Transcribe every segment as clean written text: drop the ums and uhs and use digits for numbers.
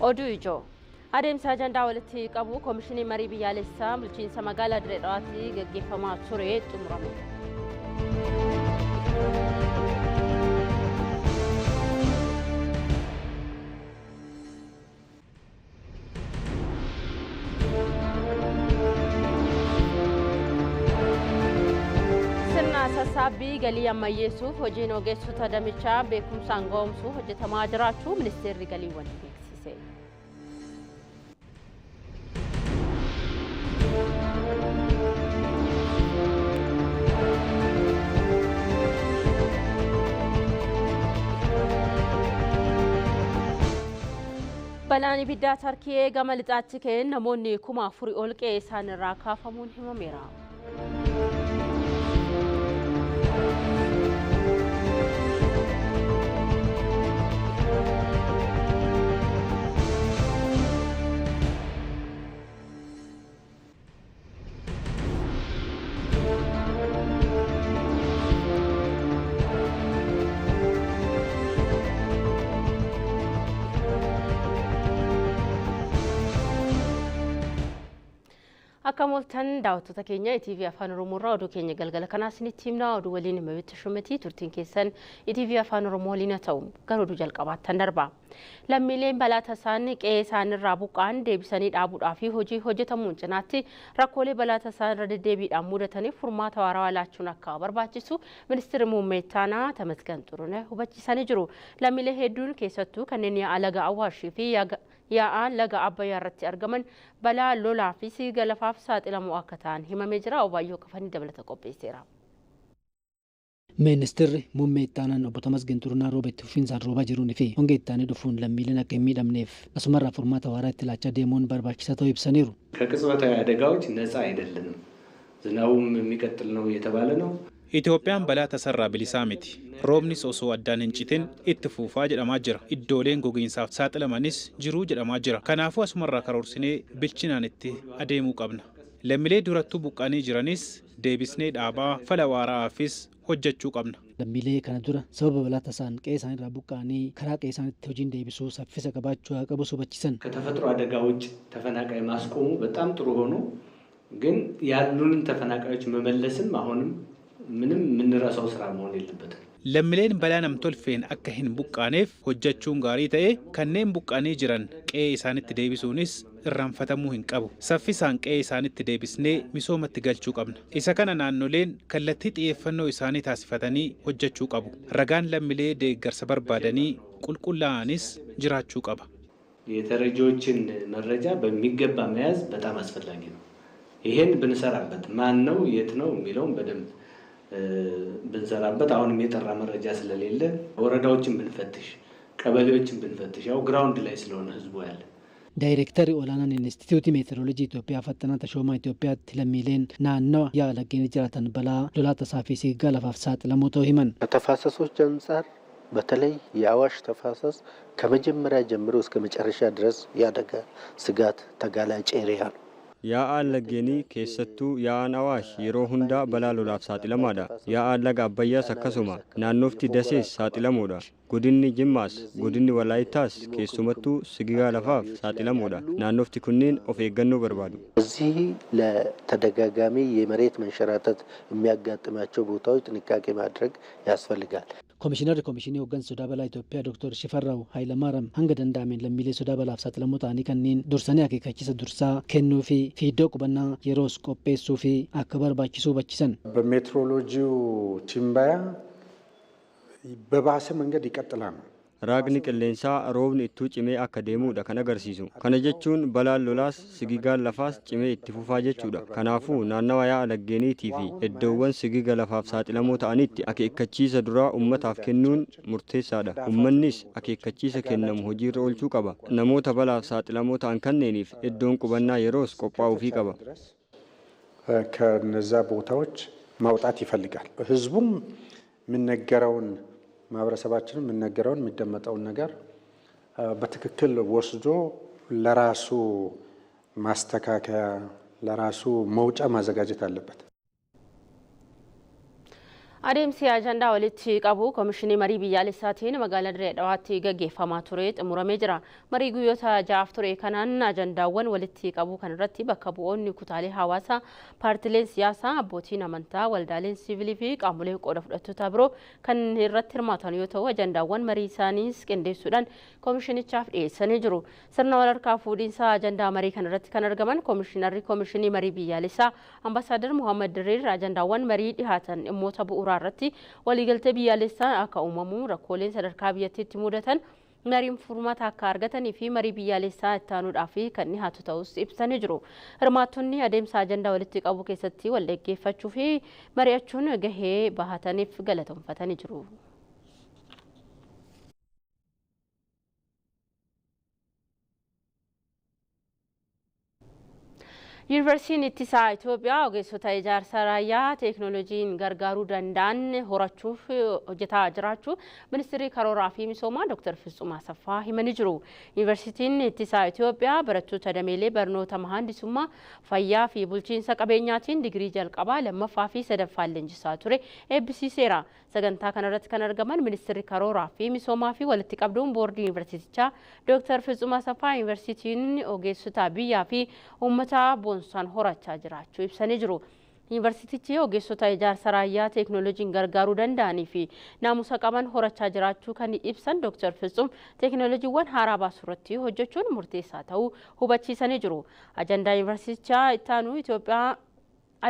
oduu ijoo adeemsa ajandaa walitti qabu koomishinii marii biyyaalessaa bulchiinsa magaalaa Dirreedhawaatti gaggeeffamaa ture xumurame. Sasaabbii galii ammayyeessuuf hojiin ogeessota damichaa beekumsaan ga'umsuuf hojjetamaa jiraachuu ministeerri galiiwwan beeksise. Balaan ibiddaa Tarkii gama lixaatti ka'een namoonni 4,000 ol qe'ee isaanirraa kaafamuun himameera. Akkamoltan daawwattoota keenya ETV Afaan Oromoorraa oduu keenya galgala kanaa isinitti himna oduu waliin Mabit Shumatii turtiin keessan ETV Afaan Oromoo waliin ta'u gara oduu jalqabaattan darba. Lammiileen balaa tasaan qe'ee isaanirraa buqqaan deebisanii dhaabuudhaaf hojii hojjetamuun cinaatti rakkoolee balaa tasaan irra deddeebiidhaan mudataniif furmaata waaraa laachuun akka barbaachisu ministeerri muummee ittaanaa Tamasgan Xurunee hubachiisanii jiru. Lammiilee hedduun keessattuu kanneen yaa'a laga Awwaashii fi yaa'aan laga Abbayyaa irratti argaman balaa lolaa fi siiga lafaaf saaxilamuu akka ta'an himamee jira. Obaayyoo Kafanii dabalata qopheesseera. Ministeerri muummee ittaanaan obbo Tamasgan Xurunee roobetti fufiinsaan roobaa jiruun fi hongee ittaanii dhufuun lammiileen akka hin miidhamneef asumarraa furmaata waaraa itti laachaa deemuun barbaachisaa ta'uu ibsaniiru. ከቅጽበታዊ አደጋዎች ነፃ አይደለንም ዝናቡም የሚቀጥል ነው የተባለ ነው Itoophiyaan balaa tasarraa bilisaa miti. Roobnis osoo addaan hin citin itti fuufaa jedhamaa jira. Iddooleen gogiinsaaf saaxilamanis jiruu jedhamaa jira. Kanaafuu asumarraa karoorsinee bilchinaan itti adeemuu qabna. Lammiilee durattuu buqqaanii jiranis deebisnee dhaabaa fala waaraafis hojjechuu qabna. Lammiilee kana dura sababa balaa tasaan qe'ee isaanirraa buqqaanii karaa qe'ee isaaniitti hojiin deebisuu saffisa qabaachuu qabu hubachiisan. ከተፈጥሮ አደጋ ውጭ ተፈናቃይ ማስቆሙ በጣም ጥሩ ሆኖ ግን ያሉንን ተፈናቃዮች መመለስም አሁንም ምንም የምንረሳው ስራ መሆን የለበትም። Lammiileen balaa namtolfeen akka hin buqqaaneef hojjechuun gaarii ta'e kanneen buqqaanii jiran qe'ee isaanitti deebisuunis irraanfatamuu hin qabu. Saffisaan qe'ee isaanitti deebisnee misoomatti galchuu qabna. Isa kana naannoleen kallattii xiyyeeffannoo isaanii taasifatanii hojjechuu qabu. Ragaan lammiilee deeggarsa barbaadanii qulqullaa'anis jiraachuu qaba. የተረጂዎችን መረጃ በሚገባ መያዝ በጣም አስፈላጊ ነው። ይሄን ብንሰራበት ማን ነው የት ነው የሚለውን በደንብ ብንሰራበት አሁንም የጠራ መረጃ ስለሌለ ወረዳዎችን ብንፈትሽ ቀበሌዎችን ብንፈትሽ ያው ግራውንድ ላይ ስለሆነ ህዝቡ ያለ ዳይሬክተር ኦላናን ኢንስቲትዩት ሜትሮሎጂ ኢትዮጵያ ፈተና ተሾማ ኢትዮጵያ ትለሚሌን ናናው ያለገኝ ጅራተን በላ ሎላ ተሳፊ ሲጋ ለፋፍ ሳጥለሞቶ ሂመን ከተፋሰሶች አንፃር በተለይ የአዋሽ ተፋሰስ ከመጀመሪያ ጀምሮ እስከ መጨረሻ ድረስ ያደጋ ስጋት ተጋላጭ ኤሪያ ነው። Yaa'aan laggeenii keessattuu yaa'aan Awaash yeroo hundaa balaa lolaaf saaxilamaadha. Yaa'aan laga Abbayyaas akkasuma naannoofti Dasees saaxilamoodha. Godinni Jimmaas, godinni Walaayittaas keessumattuu sigigaa lafaaf saaxilamoodha. Naannoofti kunneen of eeggannoo barbaadu. እዚህ ለተደጋጋሚ የመሬት መንሸራተት የሚያጋጥማቸው ቦታዎች ጥንቃቄ ማድረግ ያስፈልጋል። ኮሚሽነር ኮሚሽኒ ወገን ሶዳ በላ ኢትዮጵያ ዶክተር ሽፈራው ኃይለማርያም hanga danda'ameen lammiilee sodaa balaaf saaxilamoo ta'anii kanneen dursanii akeekkachiisa dursaa kennuu fi fiidoo qubannaa yeroos qopheessuu fi akka barbaachisu hubachiisan. በሜትሮሎጂው ትንበያ በባሰ መንገድ ይቀጥላል። Raagni qilleensaa roobni ittuu cimee akka deemuudha kan agarsiisu. Kana jechuun balaan lolaas sigigaan lafaas cimee itti fufaa jechuudha. Kanaafuu naannawa yaa'a laggeeniitii fi iddoowwan sigiga lafaaf saaxilamoo ta'anitti akeekkachiisa duraa ummataaf kennuun murteessaadha. Ummannis akeekkachiisa kennamu hojiirra oolchuu qaba. Namoota balaaf saaxilamoo ta'an kanneeniif iddoon qubannaa yeroos qophaa'uufii qaba. ከነዛ ቦታዎች ማውጣት ይፈልጋል። ህዝቡም የሚነገረውን ማህበረሰባችንም የሚነገረውን የሚደመጠውን ነገር በትክክል ወስዶ ለራሱ ማስተካከያ ለራሱ መውጫ ማዘጋጀት አለበት። Adeemsi ajandaa walitti qabu Komishinii Marii Biyyaalessaatiin magaalaa Dirree Dhawaatti gaggeeffamaa ture xumuramee jira. Marii guyyoota 6 ture kanaan ajandaawwan walitti qabu kanarratti bakka bu'oonni kutaalee hawaasaa, paartileen siyaasaa, abbootiin amantaa, waldaaleen siivilii fi qaamoleen qooda fudhattoota biroo kan irratti hirmaatan yoo ta'u, ajandaawwan marii isaaniis qindeessuudhaan komishinichaaf dhiyeessanii jiru. Sirna walharkaa fuudhinsa ajandaa marii kanarratti kan argaman Komishinarri Komishinii Marii Biyyaalessaa Ambaasaadar Muhammad Diriir ajandaawwan marii dhihaatan dhimmoota bu'uuraa irratti waliigaltee biyyaalessaa akka uumamu rakkooleen sadarkaa biyyattiitti mudatan mariin furmaata akka argatanii fi marii biyyaalessaa itti aanuudhaaf kan dhihaatu ta'us ibsanii jiru. Hirmaattonni adeemsa ajandaa walitti qabu keessatti wal dhaggeeffachuu fi mari'achuun gahee bahataniif galateeffatanii jiru. Yuunivarsiitiin Ittisaa Itoophiyaa ogeessota ijaarsa raayyaa teekinooloojiin gargaaruu danda'an horachuuf hojjetaa jiraachuu Ministeerri Karooraa fi Misoomaa Dr. Fitsum Asaffaa himanii jiru. Yuunivarsiitiin Ittisaa Itoophiyaa barattoota dameelee barnoota mahandisummaa, fayyaa fi bulchiinsa qabeenyaatiin digirii jalqabaa, lammaffaa fi sadaffaa leenjisaa ture eebbisiiseera. Sagantaa kanarratti kan argaman Ministeerri Karooraa fi Misoomaa fi walitti qabduun boordii yuunivarsiitichaa Dr. Fitsum Asaffaa yuunivarsiitiin ogeessota biyyaa fi uummata boonsaan horachaa jiraachuu ibsanii jiru. Yuunivarsiitichi ogeessota ijaarsa raayyaa teekinooloojiin gargaaruu danda'anii fi naamusa qaban horachaa jiraachuu kan ibsan Dr. Fitsum teekinooloojiiwwan haaraa baasuu irratti hojjechuun murteessaa ta'uu hubachiisanii jiru. Ajandaa yuunivarsiitichaa itti aanu Itoophiyaa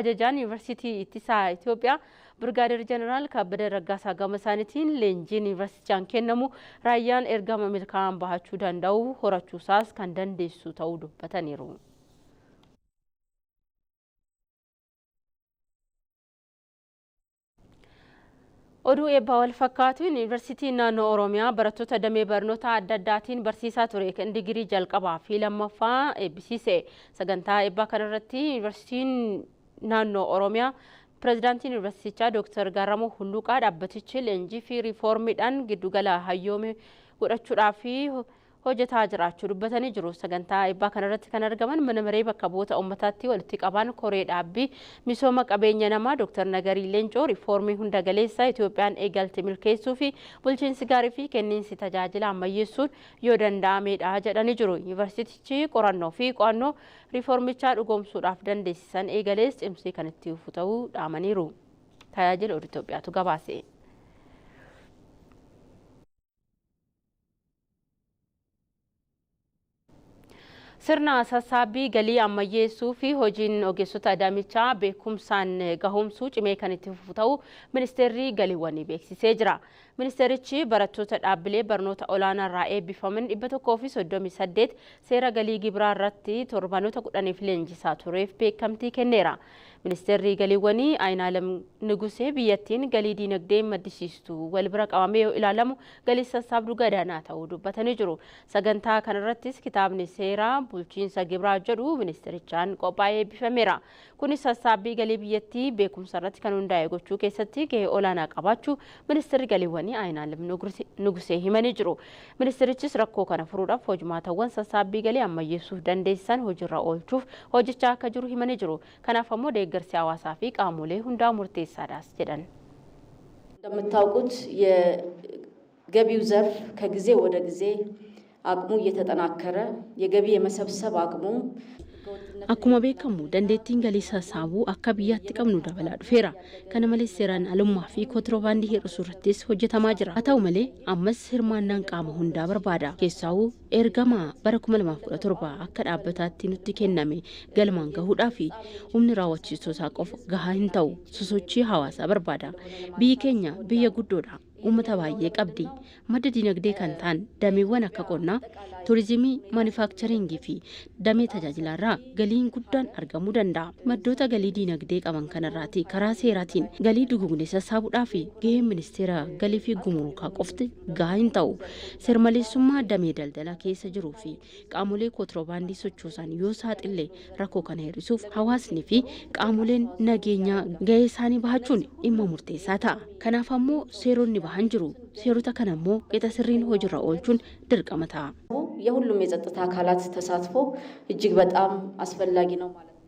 ajajaan yuunivarsiitii Ittisaa Itoophiyaa Birgaadeer Jeneraal Kabbada Raggaasaa gama isaaniitiin leenjiin yuunivarsiitichaan kennamu raayyaan ergama milkaa'aan bahachuu danda'u horachuusaas kan dandeessu ta'uu dubbataniiru. Oduu eebbaa wal fakkaatuun yuunivarsiitiin naannoo Oromiyaa barattoota damee barnoota adda addaatiin barsiisaa ture kan digirii jalqabaa fi lammaffaa eebbisiise. Sagantaa eebbaa kanarratti yuunivarsiitiin naannoo Oromiyaa Pireezidaantiin yuunivarsiitichaa Dr. Gaaramoo Hulluqaa dhaabbatichi leenjii fi riiformiidhaan giddugala hayyoomee godhachuudhaaf hojjetaa jiraachuu dubbatanii jiru. Sagantaa eebbaa kanarratti kan argaman mana maree bakka bu'oota uummataatti walitti qaban koree dhaabbii misooma qabeenya namaa Dr. Nagarii Leencoo riiformii hunda galeessa Itoophiyaan eegalte milkeessuu fi bulchiinsi gaarii fi kenniinsi tajaajila ammayyeessuun yoo danda'amedha jedhanii jiru. Yuunivarsiitichi qorannoo fi qo'annoo riiformichaa dhugoomsuudhaaf dandeessisan eegalees cimsee kan itti fufu ta'uu dhaamaniiru. Tajaajila Oduu Itoophiyaatu gabaase. Sirna sassaabbii galii ammayyeessuu fi hojiin ogeessota adamichaa beekumsaan gahoomsuu cimee kan itti fufu ta'uu Ministeerri Galiiwwanii beeksisee jira. Ministeerichi barattoota dhaabbilee barnoota olaanaa irraa eebbifaman 138 seera galii gibiraa irratti torbanoota 10 leenjisaa tureef beekamtii kenneera. Ministeerri Galiiwwanii Aynaalam Nugusee biyyattiin galii diinagdee maddisiistu wal bira qabamee yoo ilaalamu galii sassaabduu gadaanaa ta'uu dubbatanii jiru. Sagantaa kanarrattis kitaabni seeraa bulchiinsa gibiraa jedhu ministeerichaan qophaa'ee eebbifameera. Kunis sassaabbii galii biyyattii beekumsa irratti kan hundaa'e gochuu keessatti gahee olaanaa qabaachuu Ministeerri Galiiwwanii Aynaalam Nugusee himanii jiru. Ministeerichis rakkoo kana furuudhaaf hojimaatawwan sassaabbii galii ammayyeessuuf dandeessisan hojiirra oolchuuf hojjechaa akka jiru himanii jiru. Kanaaf ammoo deeggarsi hawaasaa fi qaamolee hundaa murteessaadhaas jedhan. እንደምታውቁት የገቢው ዘርፍ ከጊዜ ወደ ጊዜ አቅሙ እየተጠናከረ የገቢ የመሰብሰብ አቅሙ Akkuma beekamu dandeettiin galii sassaabuu akka biyyaatti qabnu dabalaa dhufeera. Kana malees seeraan alummaa fi kontiroobaandii hir'isuu irrattis hojjetamaa jira. Haa ta'u malee ammas hirmaannaan qaama hundaa barbaada. Keessaawuu ergama bara 2017 akka dhaabbataatti nutti kenname galmaan gahuudhaa fi humni raawwachiistootaa qofa gahaa hin ta'u sosochii hawaasaa barbaada. Biyyi keenya biyya guddoodha. Uummata baay'ee qabdi. Madda dinagdee kan ta'an dameewwan akka qonnaa, turizimii, maanifaakcharingii fi damee tajaajilaarraa galiin guddaan argamuu danda'a. Maddoota galii dinagdee qaban kanarraati karaa seeraatiin galii duguugne sassaabuudhaa fi gaheen ministeera galii fi gumuruukaa qofti gahaa hin ta'u. Seermaleessummaa damee daldalaa keessa jiruu fi qaamolee kontiroobaandii sochoosan yoo saaxille rakkoo kana hir'isuuf hawaasni fi qaamoleen nageenyaa gahee isaanii bahachuun dhimma murteessaa ta'a. Kanaaf ammoo seeronni bahan jiru. Seerota kana ammoo qixa sirriin hojiirra oolchuun dirqama ta'a. የሁሉም የጸጥታ አካላት ተሳትፎ እጅግ በጣም አስፈላጊ ነው ማለት ነው።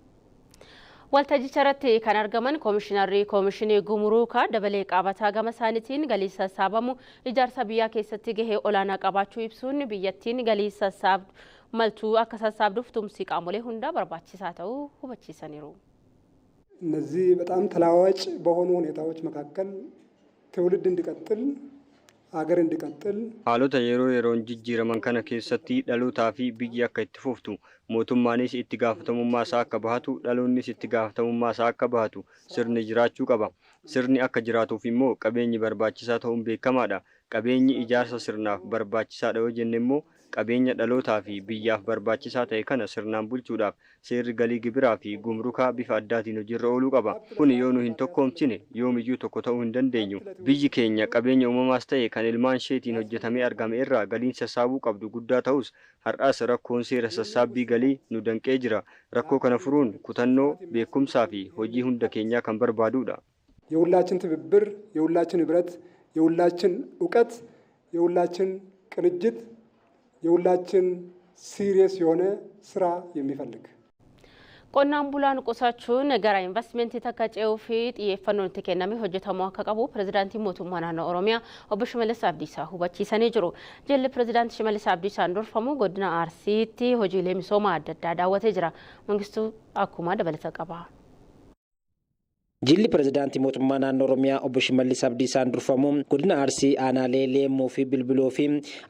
Waltajjicha irratti kan argaman Koomishinarri Koomishinii Gumuruukaa dabalee qabataa gama isaaniitiin galii sassaabamu ijaarsa biyyaa keessatti gahee olaanaa qabaachuu ibsuun biyyattiin galii sassaabdu maltuu akka sassaabduuf tumsi qaamolee hundaa barbaachisaa ta'uu hubachiisaniiru. እነዚህ በጣም ተለዋዋጭ በሆኑ ሁኔታዎች መካከል ትውልድ እንዲቀጥል አገር እንዲቀጥል haalota yeroon jijjiiraman kana keessatti dhalootaa fi biyyi akka itti fuftu mootummaanis itti gaafatamummaa isaa akka bahatu dhaloonnis itti gaafatamummaa isaa akka bahatu sirni jiraachuu qaba. Sirni akka jiraatuuf immoo qabeenyi barbaachisaa ta'uun beekamaadha. Qabeenyi ijaarsa sirnaaf barbaachisaadha yoo jenne immoo qabeenya dhalootaa fi biyyaaf barbaachisaa ta'e kana sirnaan bulchuudhaaf seerri galii gibiraa fi gumrukaa bifa addaatiin hojiirra ooluu qaba. Kun yoo nu hin tokkoomsine yoomiyyuu tokko ta'uu hin dandeenyu. Biyyi keenya qabeenya uumamaas ta'e kan ilmaan isheetiin hojjetamee argame irraa galiin sassaabuu qabdu guddaa ta'us har'aas rakkoon seera sassaabbii galii nu danqee jira. Rakkoo kana furuun kutannoo, beekumsaa fi hojii hunda keenyaa kan barbaadudha. የሁላችን ትብብር፣ የሁላችን ህብረት፣ የሁላችን እውቀት፣ የሁላችን ቅንጅት፣ የሁላችን ሲሪየስ የሆነ ስራ የሚፈልግ qonnaan bulaan qusachuun gara investimentii takka ce'uu fi xiyyeeffannoon itti kennamee hojjetamuu akka qabu pirezidaantii mootummaa naannoo Oromiyaa obbo Shimallis Abdiisaa hubachiisanii jiru. Jilli pirezidaantii Shimallis Abdiisaan durfamu godina Arsiitti hojiilee misoomaa adda addaa daawwatee jira. Mangistuu akkuma dabalata qaba. Jilli pirezidaantii mootummaa naannoo Oromiyaa obbo Shimallis Abdiisaan durfamu godina Arsii aanaalee Leemmoo fi Bilbiloo fi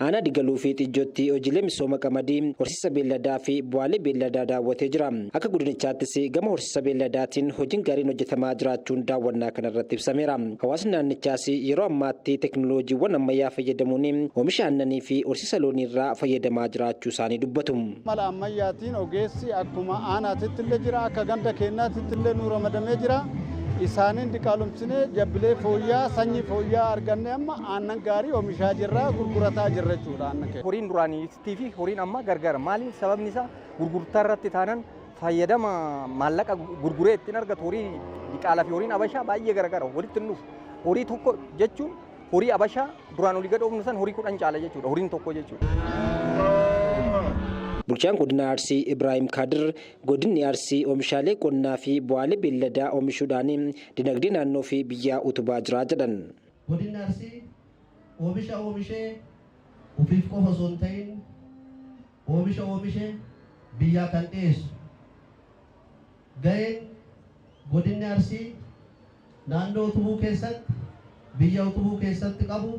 aanaa Digaluu fi Xijjootti hojiilee misooma qamadii, horsiisa beelladaa fi bu'aalee beelladaa daawwatee jira. Akka godinichaattis gama horsiisa beelladaatiin hojiin gaariin hojjetamaa jiraachuun daawwannaa kanarratti ibsameera. Hawaasni naannichaas yeroo ammaatti teekinooloojiiwwan ammayyaa fayyadamuun oomisha aannanii fi horsiisa loonii irraa fayyadamaa jiraachuu isaanii dubbatu. Mala ammayyaatiin ogeessi akkuma aanaatitti illee jira, akka ganda keenyaatti illee nu ramadamee jira. Isaanin diqaalomsine jabbilee fooyyaa sanyii fooyyaa arganne amma aannan gaarii oomishaa jirra gurgurataa jirra jechuudha. Horiin duraaniitii fi horiin amma gargar maaliif sababni isaa gurgurtaa irratti taanan fayyadama maallaqa gurguree ittiin argatu horii diqaalaa fi horiin abashaa baay'ee garagara walitti dhufu. Horii tokko jechuun horii abashaa duraan olii gad oofnu san horii 10 caala jechuudha horiin tokko jechuudha. Bulchaan godina Arsii Ibrahim Kadir godinni Arsii oomishaalee qonnaa fi bu'aalee beelladaa oomishuudhaan dinagdee naannoo fi biyyaa utubaa jira jedhan. Godinni Arsii oomishee ofiif qofa osoo hin ta'in oomishee biyyaa kan dhiyeessu. Ga'een godinni Arsii naannoo utubuu keessatti biyya utubuu keessatti qabu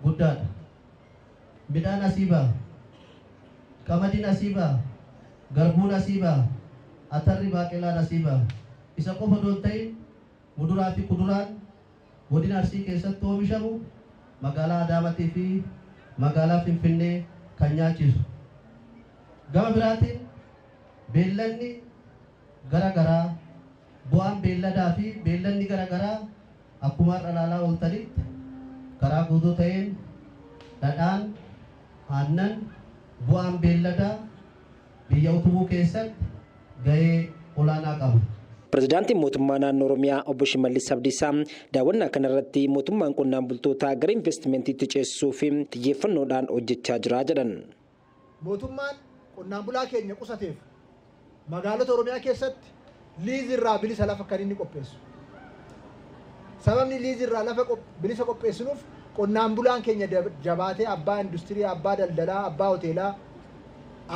guddaadha. Midhaan asii ba'a. Qamadii nasiba, garbuu nasiba, atarri baaqelaa nasiba. Isa qofa osoo hin ta'in muduraa fi kuduraan godina Arsii keessatti oomishamu magaalaa Adaamaa fi magaalaa Finfinnee kan nyaachisu. Gama biraatiin beellanni garagaraa bu'aan beelladaa fi beellanni garagaraa akkuma dhalaalaa ooltanitti karaa guutuu ta'een dhadhaan, aannan, bu'aan beelladaa biyya utubuu keessatti gahee olaanaa qabu. Pirezidaantiin mootummaa naannoo Oromiyaa obbo Shimallis Abdiisaa daawwannaa kanarratti mootummaan qonnaan bultootaa gara investimentiitti ceesisuu fi xiyyeeffannoodhaan hojjechaa jira jedhan. Mootummaan qonnaan bulaa keenya qusateef magaalota Oromiyaa keessatti liizirraa bilisa lafa kan inni qopheessu. Sababni liizirraa lafa bilisa qopheessinuuf qonnaan bulaan keenya jabaatee abbaa industirii, abbaa daldalaa, abbaa hoteelaa,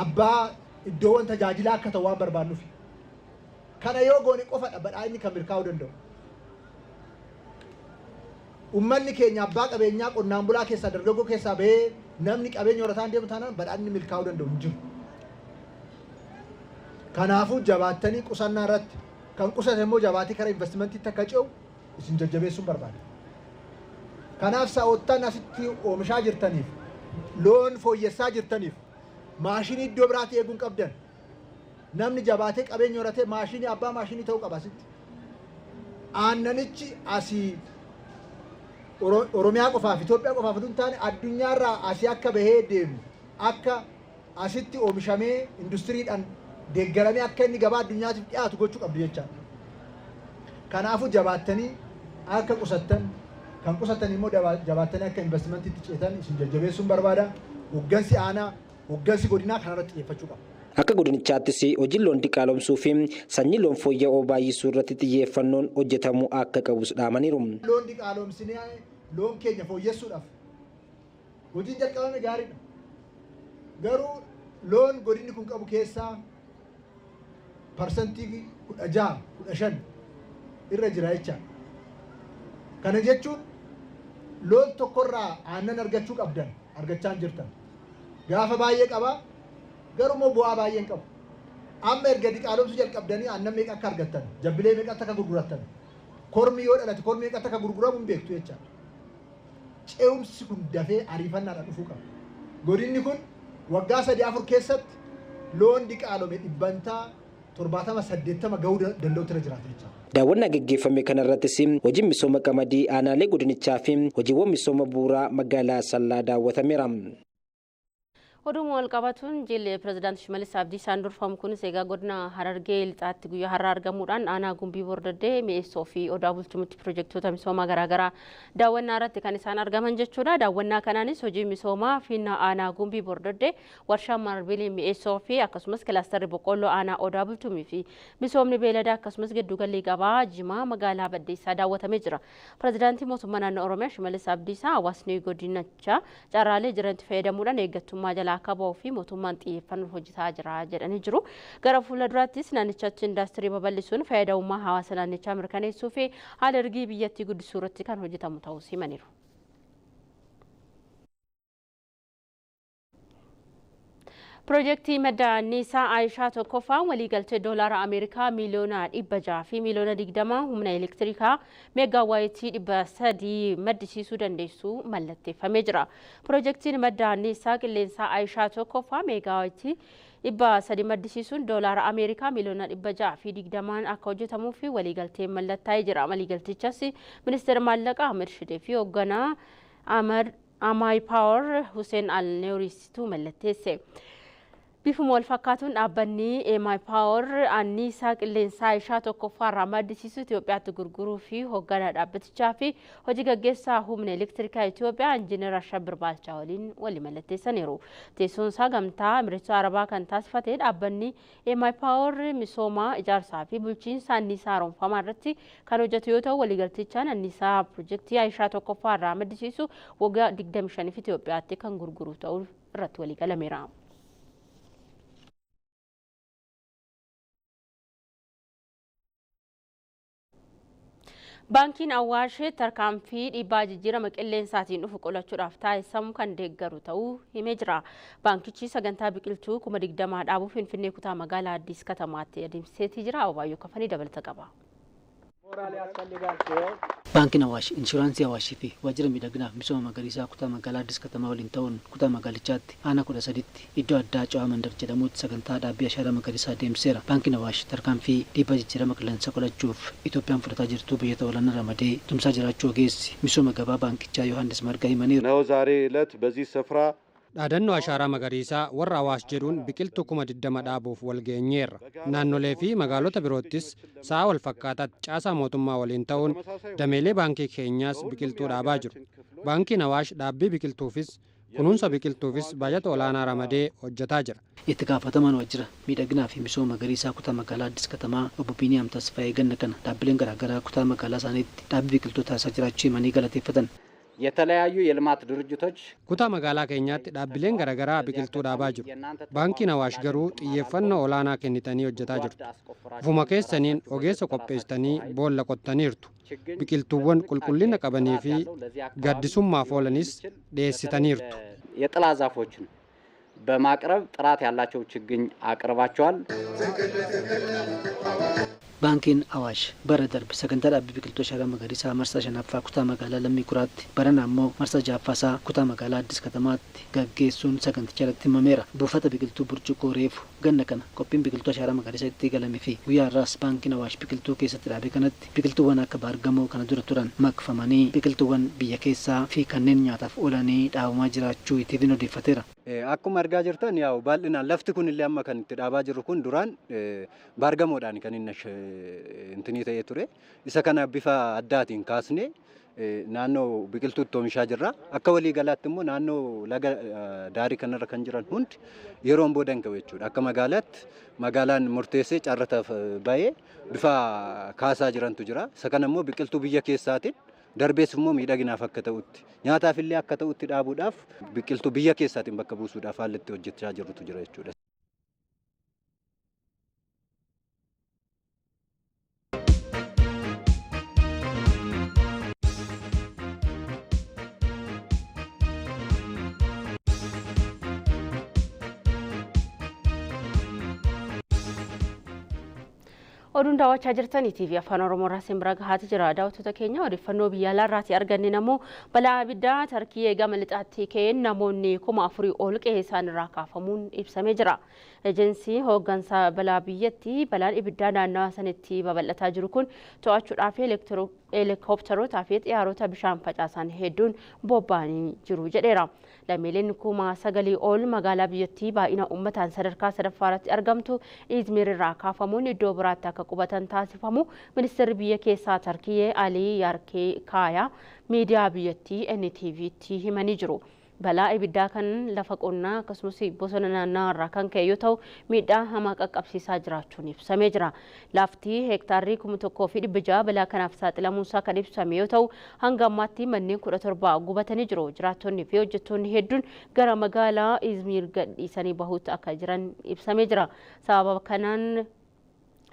abbaa iddoowwan tajaajilaa akka ta'u waan barbaannuuf. Kana yoo goone qofadha badhaadhinni kan milkaa'uu danda'u. Uummanni keenya abbaa qabeenyaa qonnaan bulaa keessaa dargaggoo keessaa bahee namni qabeenya horataan deemu taanaan badhaadhinni milkaa'uu danda'u hin jiru. Kanaafuu jabaattanii qusannaa irratti kan qusate immoo jabaatee karaa investimentiitti akka ce'u isin jajjabeessuun barbaada. Kanaaf saawwattan asitti oomishaa jirtaniif, loon fooyyessaa jirtaniif, maashinii iddoo biraatti eeguun qabdan. Namni jabaatee qabeenya horatee maashinii abbaa maashinii ta'uu qaba asitti. Aannanichi asii Oromiyaa qofaaf Itoophiyaa qofaaf osoo hin taane addunyaarraa asii akka bahee deemu akka asitti oomishamee industiriidhaan deeggaramee akka inni gabaa addunyaatiif dhiyaatu gochuu qabdu jechaadha. Kanaafuu jabaattanii akka qusattan kan qusatan immoo jabaattanii akka investimentiitti ceetan isin jajjabeessuun barbaada. Hoggansi aanaa, hoggansi godinaa kanarratti xiyyeeffachuu qaba. Akka godinichaattis hojii loon diqaalomsuu fi sanyii loon fooyya'oo baay'isuu irratti xiyyeeffannoon hojjetamuu akka qabus dhaamaniiru. Loon diqaalomsinee loon keenya fooyyessuudhaaf hojiin jalqabame gaariidha. Garuu loon godinni kun qabu keessaa parsantii 16-15 irra jira jecha. Kana jechuun loon tokkorraa aannan argachuu qabdan argachaa jirtan. Gaafa baay'ee qaba garuu immoo bu'aa baay'ee hin qabu. Amma erga diqaalomsuu jalqabdanii aannan meeqa akka argattan, jabbilee meeqa akka gurgurattan, kormi yoo dhalate kormi meeqa akka gurguramu hin beektu jecha. Ce'umsi kun dafee ariifannaadhaan dhufuu qaba. Godinni kun waggaa 3-4 keessatti loon diqaalome dhibbantaa 70-80 gahuu danda'utu irra jiraata jecha. Daawwannaa gaggeeffame kanarrattis hojiin misooma qamadii aanaalee godinichaa fi hojiiwwan misooma bu'uuraa magaalaa Asallaa daawwatameera. Oduma wal qabatuun jillee pirezidaantii Shimallis Abdiisaan durfamu kunis egaa godina Harargee lixaatti guyyaa har'aa argamuudhaan aanaa Gumbii Bordoddee mi'eessoo fi odaa bulchumutti pirojektoota misoomaa garaagaraa daawwannaa irratti kan isaan argaman jechuudha. Daawwannaa kanaanis hojii misoomaa finna aanaa Gumbii Bordoddee warshaa marbilii mi'eessoo fi akkasumas kilaastarri boqqolloo aanaa odaa bulchumii fi misoomni beeladaa akkasumas giddugalli gabaa Jimaa magaalaa Baddeessaa daawwatamee jira. Pirezidaantii mootummaa naannoo Oromiyaa Shimallis Abdiisaa hawaasni godinichaa carraalee jiranitti fayyadamuudhaan eeggattummaa jalaa akka ba'uu fi mootummaan xiyyeeffannoo hojjetaa jira jedhanii jiru. Gara fuulduraattis naannichatti indaastirii babal'isuun fayyadamummaa hawaasa naannichaa mirkaneessuu fi haala ergii biyyattii guddisuu irratti kan hojjetamu ta'uu himaniiru. Projektii madda anniisaa Aayishaa tokkoffaan waliigaltee doolaara Ameerikaa miliyoona 600 fi miliyoona 20 humna elektirikaa meegaawaayitii 300 maddisiisuu dandeessuu mallatteeffamee jira. Projektiin madda anniisaa qilleensaa Aayishaa tokkoffaa meegaawaayitii 300 maddisiisuun doolaara Ameerikaa miliyoona 600 fi 20 akka hojjetamuu fi waliigalteen mallattaa'ee jira. Waliigaltichas ministeera maallaqaa Ahmed Shidee fi hoogganaa Amay Power Hussein Al-Neurisitu mallatteesse. Bifuma wal fakkaatuun dhaabbanni Amay Power anniisaa qilleensaa Aayishaa tokkoffaa irraa maddisiisu Itoophiyaatti gurguruu fi hoogganaa dhaabbatichaa fi hojii gaggeessaa humna elektirikaa Itoophiyaa Injiinar Ashabbir Baalchaa waliin walii mallatteessaniiru. Teessoon isaa gamtaa Emireetota Arabaa kan taasifate dhaabbanni Amay Power misoomaa ijaarsaa fi bulchiinsa anniisaa haaromfamaa irratti kan hojjetu yoo ta'u waliigaltichaan anniisaa pirojektii Aayishaa tokkoffaa irraa maddisiisu waggaa 25 Itoophiyaatti kan gurguru ta'uu irratti walii galameera. Baankiin Awaash tarkaanfii dhiibbaa jijjiirama qilleensaatiin dhufu qolachuudhaaf taasisamu kan deeggaru ta'uu himee jira. Baankichi sagantaa biqiltuu 20 dhaabuu Finfinnee kutaa magaalaa Addis Katamaatti adeemsiseetii jira. Abaayyoo Kafanii dabalata qaba. Baankiin Awaash inshuraansii Awaashii fi waajjira miidhaginaaf misooma magariisaa kutaa magaalaa Addis Katamaa waliin ta'uun kutaa magaalichaatti aanaa 13tti iddoo addaa Cawaa Mandar jedhamutti sagantaa dhaabbii ashaaraa magariisaa adeemsiseera. Baankiin Awaash tarkaanfii dhiibbaa jijjiirama qilleensaa qolachuuf Itoophiyaan fudhataa jirtu biyyoota olaanaa ramadee tumsaa jiraachuu ogeessi misooma gabaa baankichaa Yohaannis Margaa himaniiru. ነው ዛሬ ዕለት በዚህ ስፍራ dhaadannoo ashaaraa magariisaa warra Awaash jedhuun biqiltuu 20 dhaabuuf wal geenyeerra. Naannolee fi magaalota biroottis sa'a wal fakkaataatti caasaa mootummaa waliin ta'uun dameelee baankii keenyaas biqiltuu dhaabaa jiru. Baankiin Awaash dhaabbii biqiltuufis kunuunsa biqiltuufis baajata olaanaa ramadee hojjetaa jira. Itti gaafatamaan waajjira miidhaginaa fi misooma magariisaa kutaa magaalaa Addis Katamaa obbo Biiniyaam Tasfaayee ganna kana dhaabbileen garaagaraa kutaa magaalaa isaaniitti dhaabbii biqiltuu taasisaa jiraachuu himanii galateeffatan. የተለያዩ የልማት ድርጅቶች ኩታ መጋላ ኬኛatti dhaabbileen garaagaraa biqiltuu dhaabaa jiru. Baankiin Awaash garuu xiyyeeffannoo olaanaa kennitanii hojjetaa jirtu. Ufuma keessaniin ogeessa qopheessitanii boolla qottaniirtu. Biqiltuuwwan qulqullina qabanii fi gaddisummaaf oolanis dhiyeessitaniirtu. የጥላ ዛፎችን በማቅረብ ጥራት ያላቸው ችግኝ አቅርባቸዋል። Baankiin Awaash bara darbe sagantaa dhaabbii biqiltuu ashaaraa magariisaa marsaa 5ffaa kutaa magaalaa Lammii Kuraatti barana ammoo marsaa 6ffaasaa kutaa magaalaa Addis Katamaatti gaggeessuun saganticha irratti himameera. Buufata biqiltuu burcuqqoo reefu ganna kana qophiin biqiltuu ashaaraa magariisaa itti galamee fi guyyaa irraas baankiin Awaash biqiltuu keessatti dhaabee kanatti biqiltuuwwan akka baargamoo kana dura turan makfamanii biqiltuuwwan biyya keessaa fi kanneen nyaataaf oolanii dhaabamaa jiraachuu ittiin odeeffateera. Akkuma argaa jirtan yaa'u bal'inaan lafti kun illee amma kan itti dhaabaa jirru kun duraan baargamoodhaan kan inni ta'ee ture. Isa kana bifa addaatiin kaasnee naannoo biqiltuutti oomishaa jirra. Akka walii galaatti immoo naannoo laga daarii kanarra kan jiran hundi yeroon boodan ka'u jechuudha. Akka magaalaatti magaalaan murteessee carrataaf bahee bifa kaasaa jirantu jira. Isa kana immoo biqiltuu biyya keessaatiin darbees immoo miidhaginaaf akka ta'utti nyaataaf illee akka ta'utti dhaabuudhaaf biqiltuu biyya keessaatiin bakka buusuudhaaf haalli itti hojjechaa jirrutu jira jechuudha. Oduun daawwachaa jirtan TV Afaan Oromoo irraa simbira gahaati jira. Daawwattoota keenya odeeffannoo biyya alaa irraatii arganne namoo balaa abiddaa Tarkii eegama lixaatti ka'een namoonni 4,000 ol qe'ee isaanirraa kaafamuun ibsamee jira. Ejensii hooggansa balaa biyyattii balaan ibiddaa naannawa sanitti babal'ataa jiru kun to'achuudhaaf heelikoopterootaa fi xiyyaarota bishaan facaasan hedduun bobba'anii jiru jedheera. Lammiileen 9,000 ol magaalaa biyyattii baay'ina uummataan sadarkaa sadaffaarratti argamtu Izmir irraa kaafamuun iddoo biraatti akka qubatan taasifamu ministeerri biyya keessaa Tarkii Alii Yarkee Kaayaa miidiyaa biyyattii NTV'tti himanii jiru. Balaa ibiddaa kan lafa qonnaa akkasumas bosona naannawaa irraa kan ka'e yoo ta'u miidhaa hamaa qaqqabsiisaa jiraachuun ibsamee jira. Lafti heektaarrii 1,600 balaa kanaaf saaxilamuunsaa kan ibsame yoo ta'u hanga ammaatti manneen 17 gubatanii jiru. Jiraattonni fi hojjettoonni hedduun gara magaalaa Izmir gadhiisanii bahuutti akka jiran ibsamee jira.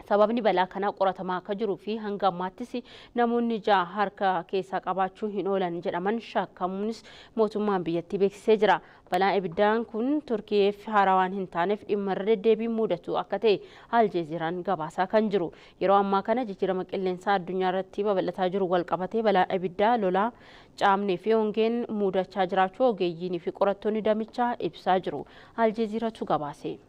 Sababni balaa kanaa qoratamaa akka jiruu fi hanga ammaattis namoonni 6 harka keessaa qabaachuu hin oolan jedhaman shakkamuunis mootummaan biyyattii beeksisee jira. Balaan ibiddaan kun Turkiyeef haarawaan hin taaneef dhimma irra deddeebiin mudatu akka ta'e Aljeeziraan gabaasaa kan jiru. Yeroo ammaa kana jijjiirama qilleensaa addunyaa irratti babal'ataa jiru wal qabatee balaan ibiddaa lolaa caamnee fi hongeen mudachaa jiraachuu ogeeyyiin fi qorattoonni damichaa ibsaa jiru. Aljeeziratu gabaase.